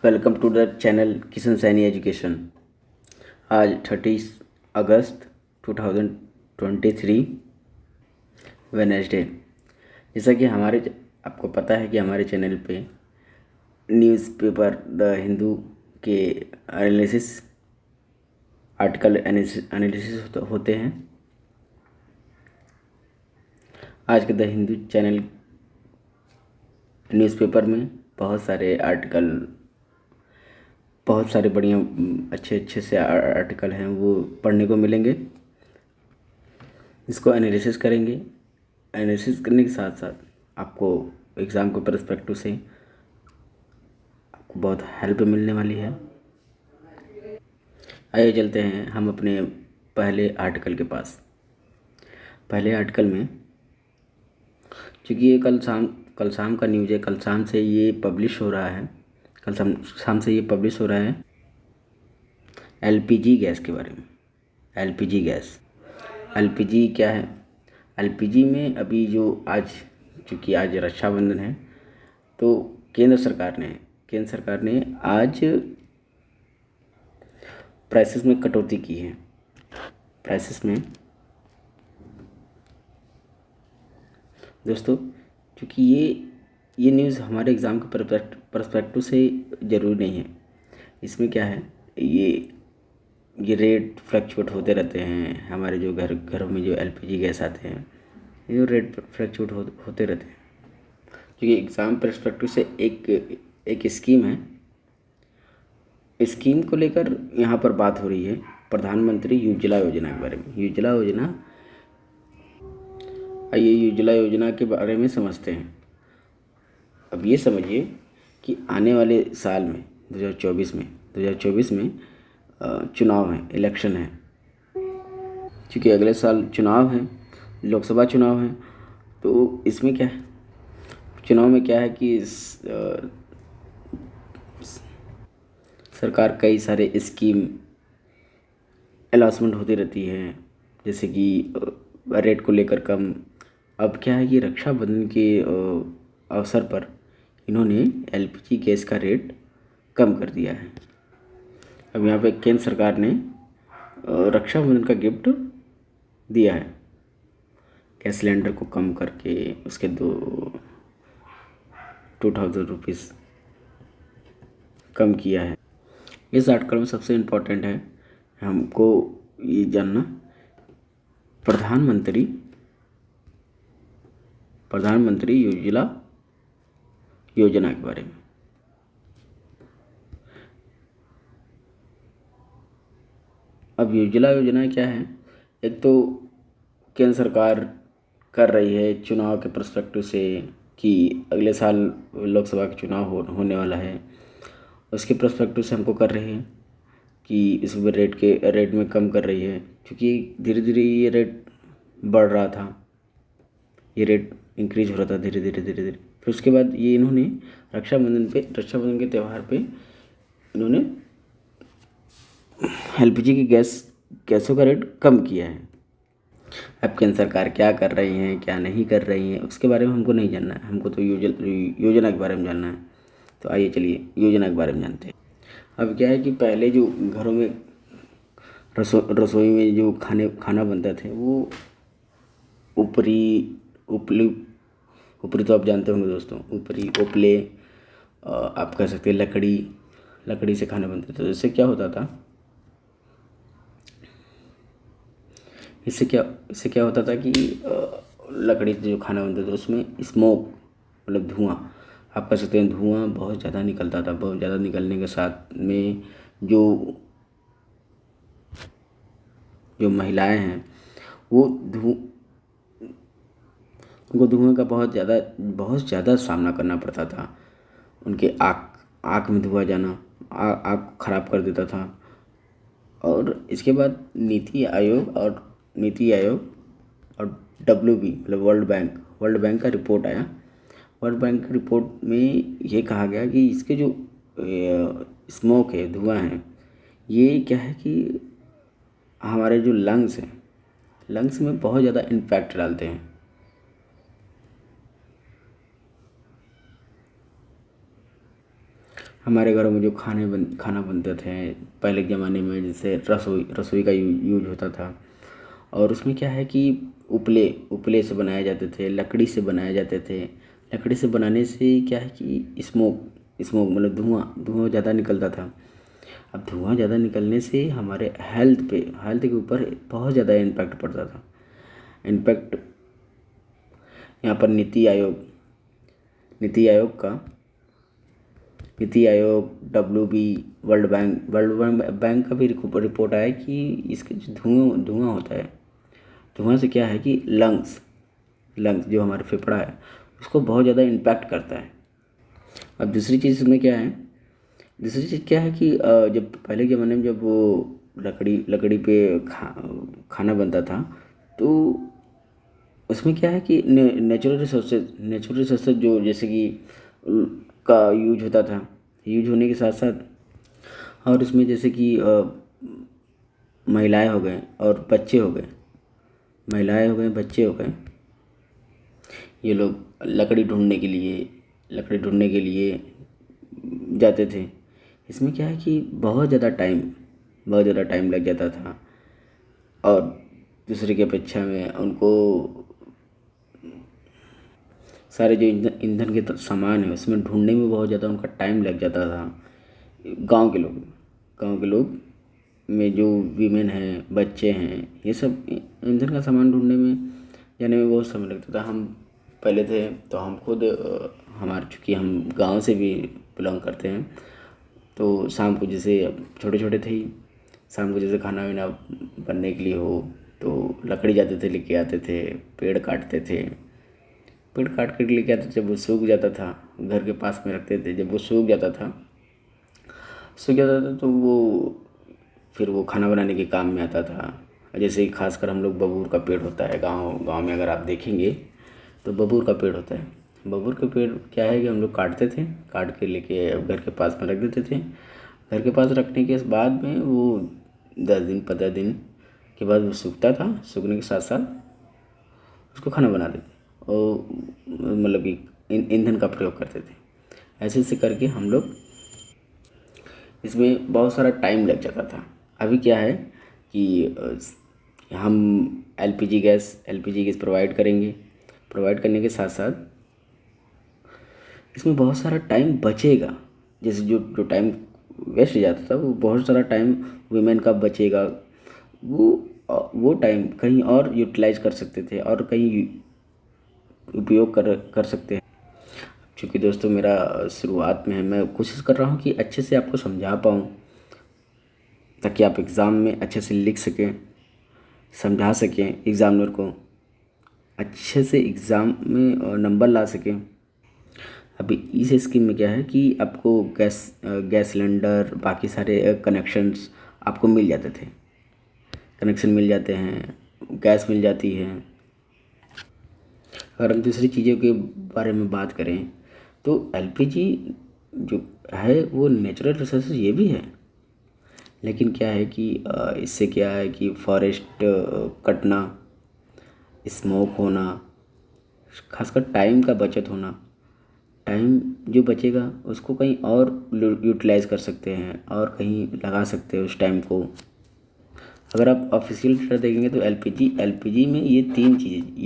Welcome to the channel Kishan Saini education. आज 30 अगस्त 2023 Wednesday. जैसा कि आपको पता है कि हमारे चैनल पे न्यूज़पेपर द हिंदू के आर्टिकल एनालिसिस होते हैं। आज के द हिंदू चैनल न्यूज़पेपर में बहुत सारे बढ़िया अच्छे से आर्टिकल हैं, वो पढ़ने को मिलेंगे। इसको एनालिसिस करेंगे। एनालिसिस करने के साथ साथ आपको एग्ज़ाम के पर्सपेक्टिव से आपको बहुत हेल्प मिलने वाली है। आइए चलते हैं हम अपने पहले आर्टिकल के पास। पहले आर्टिकल में, क्योंकि ये कल शाम का न्यूज़ है, कल शाम से ये पब्लिश हो रहा है। कल शाम से ये पब्लिश हो रहा है एलपीजी गैस के बारे में। एलपीजी गैस, एलपीजी क्या है? एलपीजी में अभी चूँकि आज रक्षाबंधन है, तो केंद्र सरकार ने आज प्राइसेस में कटौती की है। प्राइसेस में दोस्तों, क्योंकि ये न्यूज़ हमारे एग्ज़ाम के पर्सपेक्टिव से ज़रूरी नहीं है। इसमें क्या है, ये रेट फ्लक्चुएट होते रहते हैं। हमारे जो घरों में जो एलपीजी गैस आते हैं, ये रेट फ्लक्चुएट होते रहते हैं। क्योंकि एग्ज़ाम पर्सपेक्टिव से एक स्कीम है। स्कीम को लेकर यहाँ पर बात हो रही है, प्रधानमंत्री उज्ज्वला योजना के बारे में। आइए उज्ज्वला योजना के बारे में समझते हैं। अब ये समझिए कि आने वाले साल में 2024 में चुनाव है, इलेक्शन है। क्योंकि अगले साल चुनाव है, लोकसभा चुनाव है। तो इसमें क्या है, चुनाव में क्या है कि सरकार कई सारे स्कीम अनाउंसमेंट होती रहती है, जैसे कि रेट को लेकर कम। अब क्या है कि रक्षाबंधन के अवसर पर इन्होंने एलपीजी गैस का रेट कम कर दिया है। अब यहाँ पे केंद्र सरकार ने रक्षाबंधन का गिफ्ट दिया है, गैस सिलेंडर को कम करके उसके 2000 रुपीज़ कम किया है। इस आर्टिकल में सबसे इम्पोर्टेंट है हमको ये जानना, प्रधानमंत्री उज्ज्वला योजना के बारे में। अब उज्ज्वला योजना क्या है? एक तो केंद्र सरकार कर रही है चुनाव के पर्सपेक्टिव से कि अगले साल लोकसभा का चुनाव होने वाला है। उसके पर्सपेक्टिव से हमको कर रही है कि इस रेट में कम कर रही है, क्योंकि धीरे धीरे ये रेट बढ़ रहा था, ये रेट इंक्रीज हो रहा था धीरे धीरे। फिर उसके बाद ये इन्होंने रक्षाबंधन के त्यौहार पे इन्होंने एलपीजी की गैसों का रेट कम किया है। अब केंद्र सरकार क्या कर रही है, क्या नहीं कर रही है, उसके बारे में हमको नहीं जानना है। हमको तो योजना के बारे में जानना है। तो आइए चलिए योजना के बारे में जानते हैं। अब क्या है कि पहले जो घरों में रसोई में जो खाना बनता थे, वो ऊपरी तो आप जानते होंगे दोस्तों, ऊपरी उपले, आप कह सकते हैं लकड़ी से खाना बनते थे। तो इससे क्या होता था, इससे क्या होता था कि लकड़ी से जो खाना बनता था उसमें स्मोक, मतलब धुआं, आप कह सकते हैं धुआं बहुत ज़्यादा निकलता था। बहुत ज़्यादा निकलने के साथ में जो महिलाएं हैं, वो उनको धुएं का बहुत ज़्यादा सामना करना पड़ता था। उनके आँख में धुआं जाना आँख खराब कर देता था। और इसके बाद नीति आयोग और WB मतलब वर्ल्ड बैंक का रिपोर्ट आया। वर्ल्ड बैंक की रिपोर्ट में ये कहा गया कि इसके जो स्मोक है, धुआं है, ये क्या है कि हमारे जो लंग्स में बहुत ज़्यादा इम्पैक्ट डालते हैं। हमारे घरों में जो खाना बनते थे पहले के ज़माने में, जैसे रसोई का यूज होता था। और उसमें क्या है कि उपले उपले से बनाए जाते थे, लकड़ी से बनाए जाते थे। लकड़ी से बनाने से क्या है कि स्मोक स्मोक मतलब धुआं धुआं ज़्यादा निकलता था। अब धुआं ज़्यादा निकलने से हमारे हेल्थ के ऊपर बहुत ज़्यादा इम्पैक्ट पड़ता था। इम्पैक्ट यहाँ पर नीति आयोग का WB, वर्ल्ड बैंक का भी रिपोर्ट आया कि इसके जो धुआं होता है, धुआं से क्या है कि लंग्स जो हमारे फेफड़ा है उसको बहुत ज़्यादा इम्पैक्ट करता है। अब दूसरी चीज़ क्या है कि जब पहले के ज़माने में जब वो लकड़ी पे खाना बनता था, तो उसमें क्या है कि नेचुरल रिसोर्सेज जो जैसे कि का यूज होता था, यूज होने के साथ साथ और इसमें जैसे कि महिलाएं हो गए और बच्चे हो गए, बच्चे हो गए, ये लोग लकड़ी ढूंढने के लिए जाते थे। इसमें क्या है कि बहुत ज़्यादा टाइम लग जाता था। और दूसरे की अपेक्षा में उनको सारे जो ईंधन के सामान है उसमें ढूंढने में बहुत ज़्यादा उनका टाइम लग जाता था। गांव के लोग गांव के लोग में जो वीमेन हैं, बच्चे हैं, ये सब ईंधन का सामान ढूंढने में जाने में बहुत समय लगता था। हम पहले थे तो हम खुद हमारे चूँकि हम गांव से भी बिलोंग करते हैं, तो शाम को जैसे अब छोटे छोटे थे ही, शाम को जैसे खाना वाना बनने के लिए हो तो लकड़ी जाते थे, लेके आते थे, पेड़ काट कर लेके आते थे। जब वो सूख जाता था घर के पास में रखते थे, जब वो सूख जाता था तो वो फिर वो खाना बनाने के काम में आता था। जैसे कि खासकर हम लोग बबूर का पेड़ होता है गांव गांव में, अगर आप देखेंगे तो बबूर का पेड़ होता है। बबूर का पेड़ क्या है कि हम लोग काटते थे, काट के लेके घर के पास में रख देते थे। घर के पास रखने के बाद में वो 10 दिन 15 दिन के बाद वो सूखता था। सूखने के साथ साथ उसको खाना बना देते और मतलब कि ईंधन का प्रयोग करते थे। ऐसे ऐसे करके हम लोग इसमें बहुत सारा टाइम लग जाता था। अभी क्या है कि हम एलपीजी गैस प्रोवाइड करने के साथ साथ इसमें बहुत सारा टाइम बचेगा। जैसे जो जो टाइम वेस्ट जाता था वो बहुत सारा टाइम वुमेन का बचेगा। वो टाइम कहीं और यूटिलाइज कर सकते थे और कहीं उपयोग कर सकते हैं। क्योंकि दोस्तों मेरा शुरुआत में है, मैं कोशिश कर रहा हूँ कि अच्छे से आपको समझा पाऊँ ताकि आप एग्ज़ाम में अच्छे से लिख सकें, समझा सकें, एग्ज़ामिनर को अच्छे से एग्ज़ाम में नंबर ला सकें। अभी इस स्कीम में क्या है कि आपको गैस सिलेंडर बाकी सारे कनेक्शंस आपको मिल जाते थे, कनेक्शन मिल जाते हैं, गैस मिल जाती है। अगर हम दूसरी चीज़ों के बारे में बात करें तो एलपीजी जो है वो नेचुरल रिसोर्स ये भी है, लेकिन क्या है कि इससे क्या है कि फॉरेस्ट कटना, स्मोक होना, खासकर टाइम का बचत होना। टाइम जो बचेगा उसको कहीं और यूटिलाइज कर सकते हैं और कहीं लगा सकते हैं उस टाइम को। अगर आप ऑफिशियल डेटा देखेंगे तो एलपीजी में ये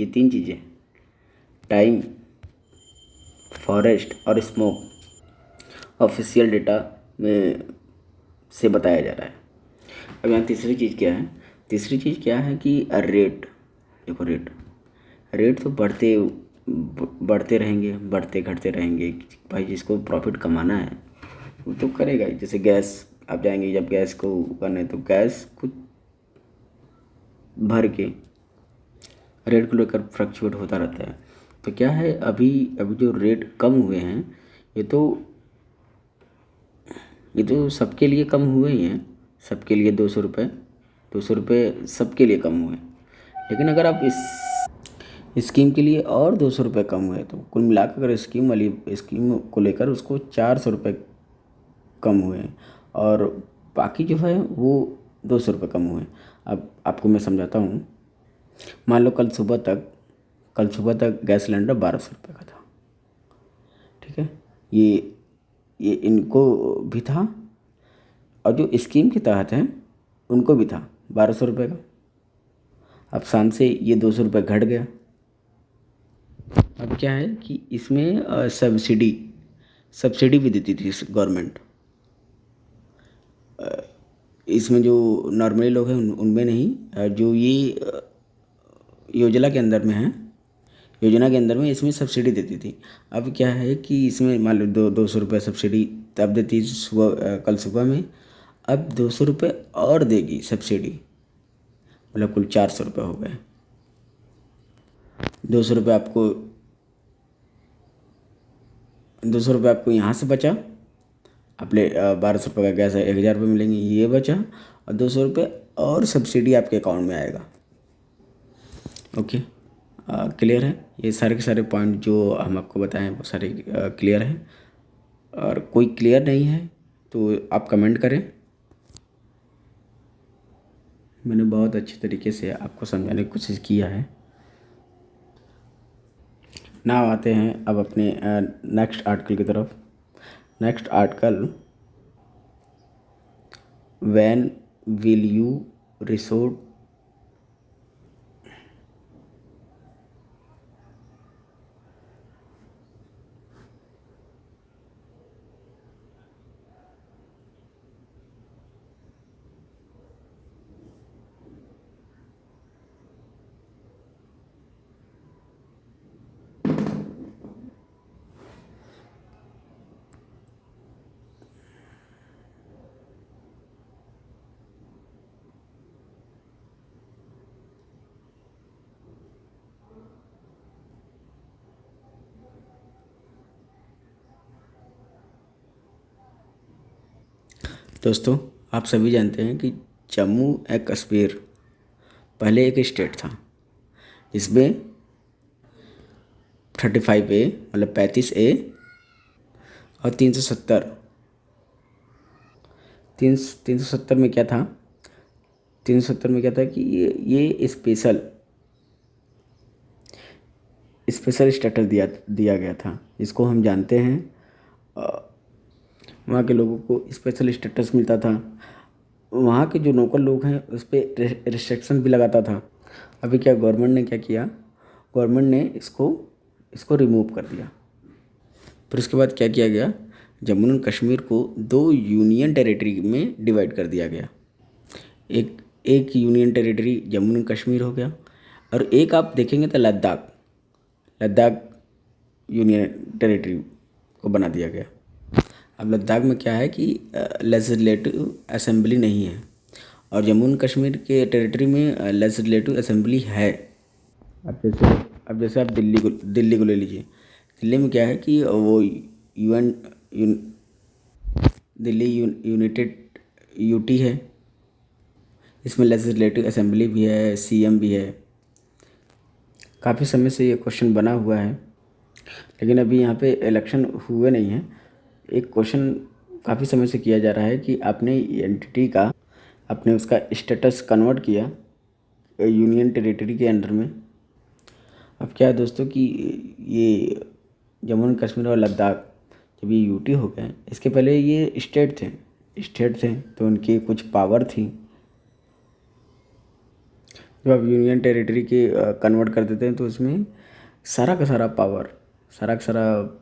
तीन चीज़ें टाइम, फॉरेस्ट और स्मोक ऑफिशियल डेटा में से बताया जा रहा है। अब यहाँ तीसरी चीज़ क्या है कि रेट। देखो रेट तो बढ़ते रहेंगे, बढ़ते घटते रहेंगे। भाई जिसको प्रॉफिट कमाना है वो तो करेगा ही। जैसे गैस आप जाएंगे, जब गैस को करना है तो गैस को भर के रेट को लेकर फ्लक्चुएट होता रहता है। तो क्या है अभी अभी जो रेट कम हुए हैं ये तो सबके लिए कम हुए ही हैं। सबके लिए 200 रुपये सबके लिए कम हुए। लेकिन अगर आप इस स्कीम के लिए और 200 रुपये कम हुए तो कुल मिलाकर अगर स्कीम को लेकर उसको 400 रुपये कम हुए और बाकी जो है वो 200 रुपये कम हुए। अब आपको मैं समझाता हूँ। मान लो कल सुबह तक गैस सिलेंडर 1200 रुपये का था, ठीक है। ये ये इनको भी था, और जो स्कीम के तहत हैं उनको भी था 1200 रुपये का। अब शाम से ये 200 रुपये घट गया। अब क्या है कि इसमें सब्सिडी भी देती थी गवर्नमेंट। इसमें जो नॉर्मली लोग हैं उनमें नहीं, जो ये योजना के अंदर में है, योजना के अंदर में इसमें सब्सिडी देती थी। अब क्या है कि इसमें मान लो 200 रुपये सब्सिडी तब देती थी सुबह, कल सुबह में। अब 200 रुपये और देगी सब्सिडी, मतलब कुल 400 रुपये हो गए। 200 रुपये आपको 200 रुपये आपको यहाँ से बचा, अपने 1200 रुपये का गैस है, 1000 रुपये मिलेंगे, ये बचा, और 200 रुपये और सब्सिडी आपके अकाउंट में आएगा। ओके, क्लियर है? ये सारे के सारे पॉइंट जो हम आपको बताएं वो सारे क्लियर हैं। और कोई क्लियर नहीं है तो आप कमेंट करें। मैंने बहुत अच्छे तरीके से आपको समझाने की कोशिश किया है। ना आते हैं अब अपने नेक्स्ट आर्टिकल की तरफ। Next article, when will you resort दोस्तों, आप सभी जानते हैं कि जम्मू एंड कश्मीर पहले एक स्टेट था जिसमें 35A मतलब 35A और 370 में क्या था, 370 में क्या था कि ये स्पेशल स्टेटस दिया गया था, जिसको हम जानते हैं वहाँ के लोगों को स्पेशल स्टेटस मिलता था। वहाँ के जो लोकल लोग हैं उस पर रिस्ट्रिक्शन भी लगाता था। अभी क्या गवर्नमेंट ने क्या किया, गवर्नमेंट ने इसको रिमूव कर दिया। फिर उसके बाद क्या किया गया, जम्मू एंड कश्मीर को 2 यूनियन टेरिटरी में डिवाइड कर दिया गया। एक union territory Jammu and Kashmir हो गया, और एक आप देखेंगे तो लद्दाख यूनियन टेरिटरी को बना दिया गया। अब लद्दाख में क्या है कि लेजिस्लेटिव असेंबली नहीं है, और जम्मू एंड कश्मीर के टेरिटरी में लेजिस्लेटिव असेंबली है। अब जैसे आप दिल्ली को ले लीजिए। दिल्ली में क्या है कि वो दिल्ली यूनाइटेड यूटी है, इसमें लेजिस्लेटिव असेंबली भी है, सीएम भी है। काफ़ी समय से ये क्वेश्चन बना हुआ है, लेकिन अभी यहाँ पे इलेक्शन हुए नहीं हैं। एक क्वेश्चन काफ़ी समय से किया जा रहा है कि आपने एंटिटी का, आपने उसका स्टेटस कन्वर्ट किया यूनियन टेरिटरी के अंडर में। अब क्या है दोस्तों कि ये जम्मू एंड कश्मीर और लद्दाख जब ये यूटी हो गए, इसके पहले ये स्टेट थे तो उनकी कुछ पावर थी। जब आप यूनियन टेरिटरी के कन्वर्ट कर देते हैं तो इसमें सारा का सारा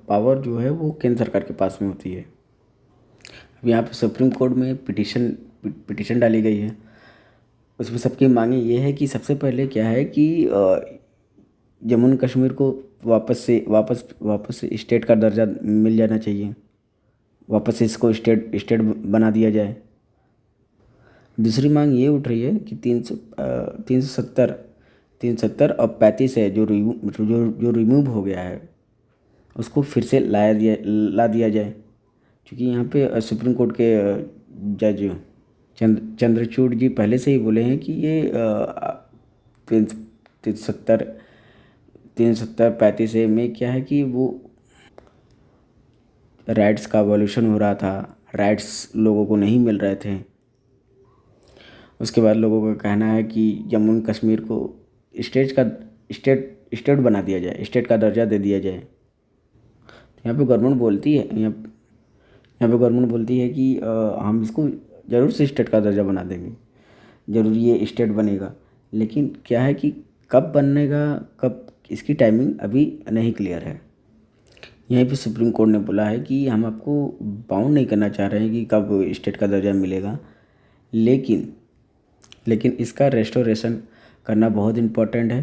पावर जो है वो केंद्र सरकार के पास में होती है। अब यहाँ पे सुप्रीम कोर्ट में पिटिशन डाली गई है। उसमें सबकी मांगे ये है कि सबसे पहले क्या है कि जम्मू एंड कश्मीर को वापस से स्टेट का दर्जा मिल जाना चाहिए, वापस से इसको स्टेट बना दिया जाए। दूसरी मांग ये उठ रही है कि 370 और 35 है जो रिमूव हो गया है, उसको फिर से ला दिया जाए। क्योंकि यहाँ पे सुप्रीम कोर्ट के जज चंद्रचूड़ जी पहले से ही बोले हैं कि ये 335 में क्या है कि वो राइट्स का वॉल्यूशन हो रहा था, राइट्स लोगों को नहीं मिल रहे थे। उसके बाद लोगों का कहना है कि जम्मू एंड कश्मीर को स्टेट बना दिया जाए, स्टेट का दर्जा दे दिया जाए। यहाँ पे गवर्नमेंट बोलती है, यहाँ पे गवर्नमेंट बोलती है कि हम इसको ज़रूर से स्टेट का दर्जा बना देंगे, ज़रूर ये स्टेट बनेगा, लेकिन क्या है कि कब बनेगा, कब, इसकी टाइमिंग अभी नहीं क्लियर है। यहीं पे सुप्रीम कोर्ट ने बोला है कि हम आपको बाउंड नहीं करना चाह रहे हैं कि कब स्टेट का दर्जा मिलेगा, लेकिन इसका रेस्टोरेशन करना बहुत इम्पोर्टेंट है,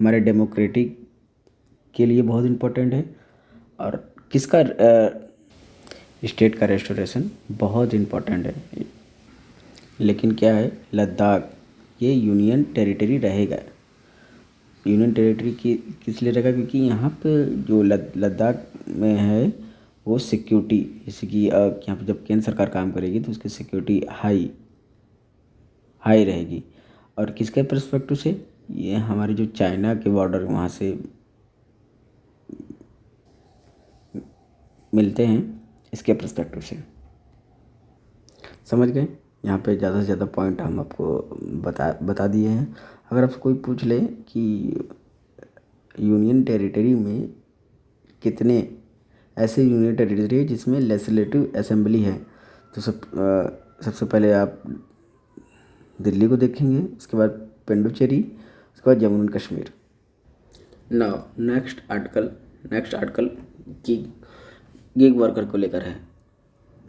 हमारे डेमोक्रेटिक के लिए बहुत इम्पोर्टेंट है। और किसका स्टेट का रेस्टोरेशन बहुत इम्पोर्टेंट है, लेकिन क्या है, लद्दाख ये यूनियन टेरिटरी रहेगा। यूनियन टेरिटरी की किस लिए रहेगा, क्योंकि यहाँ पे जो लद्दाख में है वो सिक्योरिटी, जैसे कि यहाँ पे जब केंद्र सरकार काम करेगी तो उसकी सिक्योरिटी हाई रहेगी। और किसके पर्सपेक्टिव से, ये हमारे जो चाइना के बॉर्डर वहाँ से मिलते हैं, इसके पर्सपेक्टिव से। समझ गए? यहाँ पे ज़्यादा से ज़्यादा पॉइंट हम आपको बता दिए हैं। अगर आपसे कोई पूछ ले कि यूनियन टेरिटरी में कितने ऐसे यूनियन टेरिटरी है जिसमें लेजिस्लेटिव असेंबली है, तो सबसे पहले आप दिल्ली को देखेंगे, उसके बाद पुडुचेरी, उसके बाद Jammu and Kashmir. Now next article gig worker को लेकर है।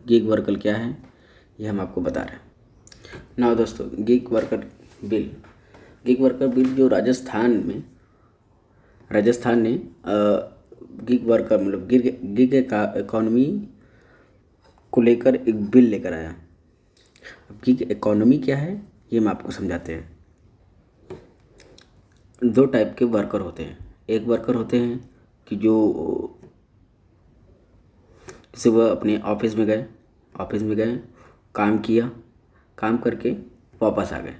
गिग वर्कर क्या है ये हम आपको बता रहे हैं। नाउ दोस्तों, गिग वर्कर बिल जो राजस्थान ने गिग वर्कर मतलब गिग इकॉनमी को लेकर एक बिल लेकर आया। अब गिग इकॉनमी क्या है ये हम आपको समझाते हैं। दो टाइप के वर्कर होते हैं। एक वर्कर होते हैं कि जो जैसे वह अपने ऑफिस में गए, काम किया, काम करके वापस आ गए।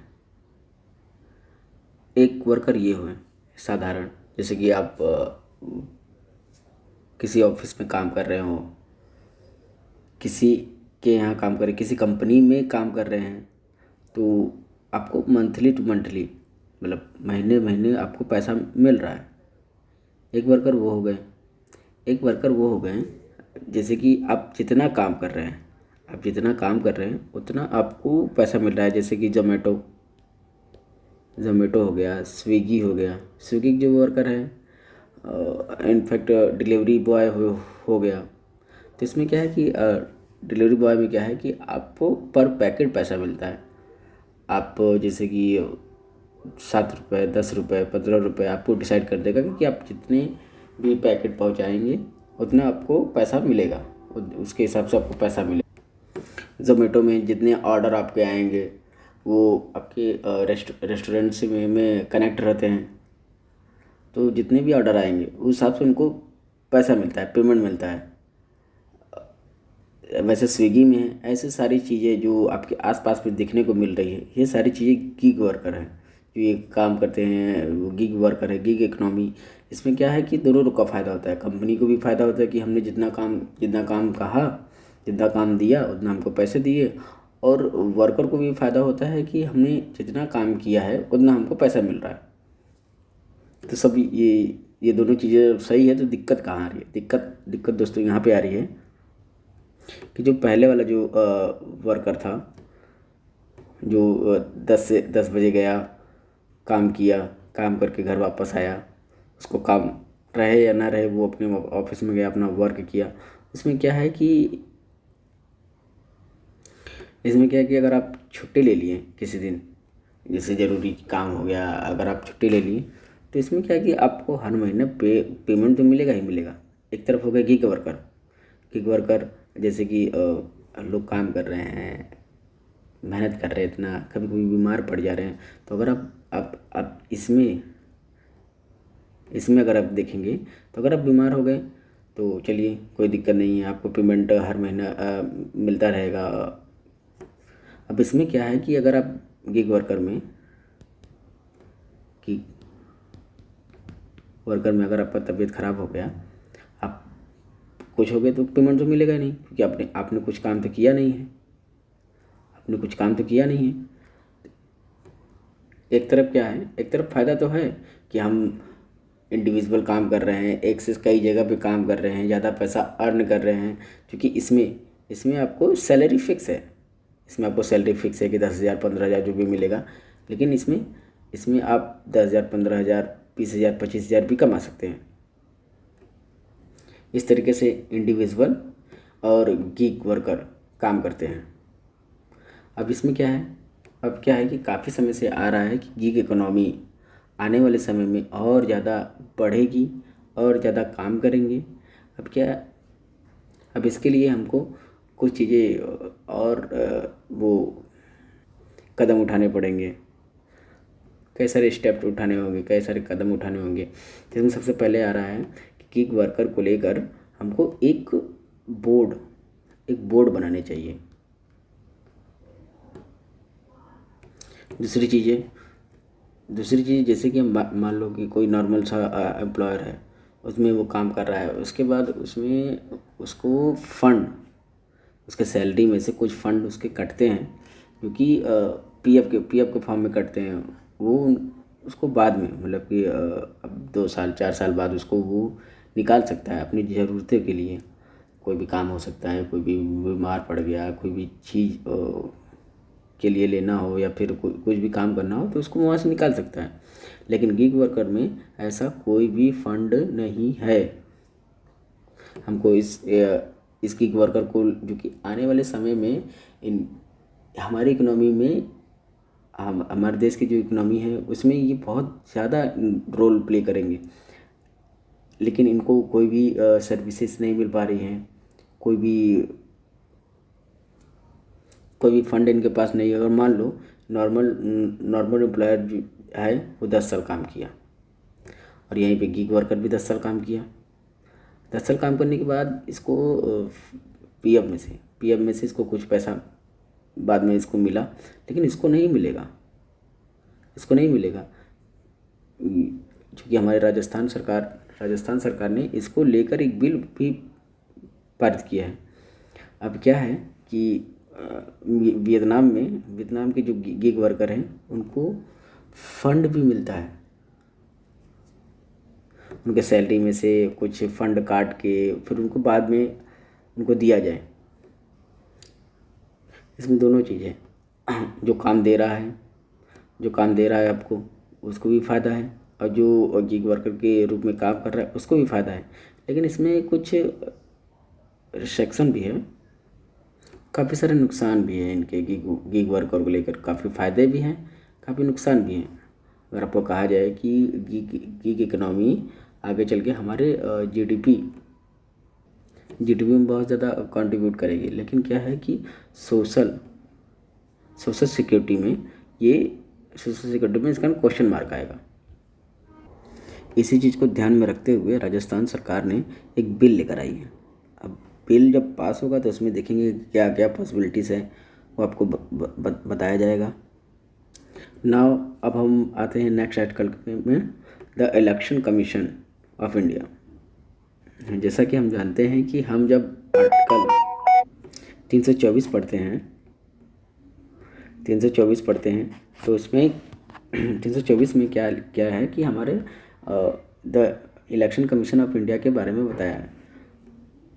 एक वर्कर ये हुए साधारण, जैसे कि आप किसी ऑफिस में काम कर रहे हो, किसी के यहाँ काम कर रहे, किसी कंपनी में काम कर रहे हैं, तो आपको मंथली टू मंथली मतलब महीने महीने आपको पैसा मिल रहा है। एक वर्कर वो हो गए जैसे कि आप जितना काम कर रहे हैं उतना आपको पैसा मिल रहा है। जैसे कि जोमेटो हो गया, स्विगी हो गया। स्विगी के जो वर्कर है, इनफैक्ट डिलीवरी बॉय हो गया। तो इसमें क्या है कि डिलीवरी बॉय में क्या है कि आपको पर पैकेट पैसा मिलता है। आप जैसे कि 7 रुपये, 10 रुपये, 15 रुपये आपको डिसाइड कर देगा कि आप जितने भी पैकेट पहुंचाएंगे उतना आपको पैसा मिलेगा, उसके हिसाब से आपको पैसा मिलेगा। ज़ोमैटो में जितने ऑर्डर आपके आएंगे वो आपके रेस्टोरेंट से में कनेक्ट रहते हैं, तो जितने भी ऑर्डर आएंगे उस हिसाब से उनको पैसा मिलता है, पेमेंट मिलता है। वैसे स्विगी में ऐसे सारी चीज़ें जो आपके आसपास में देखने को मिल रही है, ये सारी चीज़ें गिग वर्कर हैं जो ये काम करते हैं, वो गिग वर्कर है, गिग इकनॉमी। इसमें क्या है कि दोनों का फ़ायदा होता है। कंपनी को भी फ़ायदा होता है कि हमने जितना काम कहा, जितना काम दिया उतना हमको पैसे दिए, और वर्कर को भी फ़ायदा होता है कि हमने जितना काम किया है उतना हमको पैसा मिल रहा है। तो सब ये दोनों चीज़ें सही है, तो दिक्कत कहाँ आ रही है? दिक्कत दोस्तों यहाँ पे आ रही है कि जो पहले वाला जो वर्कर था, जो 10 बजे गया, काम किया, काम करके घर वापस आया, उसको काम रहे या ना रहे वो अपने ऑफिस में गया, अपना वर्क किया। इसमें क्या है कि अगर आप छुट्टी ले लिए किसी दिन, जैसे ज़रूरी काम हो गया, अगर आप छुट्टी ले लिए, तो इसमें क्या है कि आपको हर महीने पेमेंट तो मिलेगा ही मिलेगा। एक तरफ हो गया गिग वर्कर, जैसे कि लोग काम कर रहे हैं, मेहनत कर रहे हैं इतना, कभी कभी बीमार पड़ जा रहे हैं, तो अगर आप इसमें अगर आप देखेंगे तो अगर आप बीमार हो गए तो चलिए कोई दिक्कत नहीं है, आपको पेमेंट हर महीना मिलता रहेगा। अब इसमें क्या है कि अगर आप गिग वर्कर में अगर आपका तबीयत ख़राब हो गया, आप कुछ हो गए, तो पेमेंट तो मिलेगा नहीं, क्योंकि आपने कुछ काम तो किया नहीं है। एक तरफ क्या है, एक तरफ फ़ायदा तो है कि हम इंडिविजुअल काम कर रहे हैं, एक से कई जगह पे काम कर रहे हैं, ज़्यादा पैसा अर्न कर रहे हैं, क्योंकि इसमें इसमें आपको सैलरी फिक्स है। इसमें आपको सैलरी फिक्स है कि 10,000 15,000 जो भी मिलेगा, लेकिन इसमें इसमें आप 10,000 15,000 20,000 25,000 भी कमा सकते हैं। इस तरीके से इंडिविजुअल और गीग वर्कर काम करते हैं। अब इसमें क्या है, अब क्या है कि काफ़ी समय से आ रहा है कि गीग इकोनॉमी आने वाले समय में और ज़्यादा बढ़ेगी और ज़्यादा काम करेंगे। अब क्या, अब इसके लिए हमको कुछ चीज़ें और वो कदम उठाने पड़ेंगे, कई सारे स्टेप उठाने होंगे, कई सारे कदम उठाने होंगे। जिसमें सबसे पहले आ रहा है कि गीग वर्कर को लेकर हमको एक बोर्ड बनाने चाहिए। दूसरी चीज़ जैसे कि मान लो कि कोई नॉर्मल सा एम्प्लॉयर है, उसमें वो काम कर रहा है, उसके बाद उसमें उसको फंड, उसके सैलरी में से कुछ फंड उसके कटते हैं, क्योंकि पीएफ के फॉर्म में कटते हैं। वो उसको बाद में मतलब कि अब 2 साल 4 साल बाद उसको वो निकाल सकता है अपनी ज़रूरतों के लिए। कोई भी काम हो सकता है, कोई भी बीमार पड़ गया, कोई भी चीज़ के लिए लेना हो, या फिर कुछ भी काम करना हो, तो उसको वहाँ से निकाल सकता है। लेकिन गीग वर्कर में ऐसा कोई भी फंड नहीं है। हमको इस गीग वर्कर को, जो कि आने वाले समय में हमारी इकोनॉमी में, हमारे देश की जो इकोनॉमी है उसमें ये बहुत ज़्यादा रोल प्ले करेंगे, लेकिन इनको कोई भी सर्विसेज नहीं मिल पा रही हैं, कोई भी फंड इनके पास नहीं है। अगर मान लो नॉर्मल एम्प्लॉयर जो है वो 10 साल काम किया, और यहीं पे गीग वर्कर भी 10 साल काम किया। 10 साल काम करने के बाद इसको पीएफ में से इसको कुछ पैसा बाद में इसको मिला, लेकिन इसको नहीं मिलेगा क्योंकि हमारे राजस्थान सरकार ने इसको लेकर एक बिल भी पारित किया है। अब क्या है कि वियतनाम के जो गिग वर्कर हैं उनको फंड भी मिलता है, उनके सैलरी में से कुछ फंड काट के फिर उनको बाद में उनको दिया जाए। इसमें दोनों चीज़ें, जो काम दे रहा है आपको, उसको भी फ़ायदा है, और जो गिग वर्कर के रूप में काम कर रहा है उसको भी फ़ायदा है। लेकिन इसमें कुछ रिस्ट्रिक्शन भी है, काफ़ी सारे नुकसान भी हैं इनके गीग वर्कर को लेकर। काफ़ी फ़ायदे भी हैं, काफ़ी नुकसान भी हैं। अगर आपको कहा जाए कि गीग इकोनॉमी आगे चल के हमारे जीडीपी में बहुत ज़्यादा कंट्रीब्यूट करेगी, लेकिन क्या है कि सोशल सिक्योरिटी में इसका क्वेश्चन मार्क आएगा। इसी चीज़ को ध्यान में रखते हुए राजस्थान सरकार ने एक बिल लेकर आई है। अब बिल जब पास होगा तो उसमें देखेंगे क्या क्या पॉसिबिलिटीज़ है, वो आपको बताया जाएगा। नाउ अब हम आते हैं नेक्स्ट आर्टिकल में, the election commission of India. जैसा कि हम जानते हैं कि हम जब आर्टिकल 324 पढ़ते हैं तो उसमें 324 में क्या है कि हमारे the election commission of India के बारे में बताया है।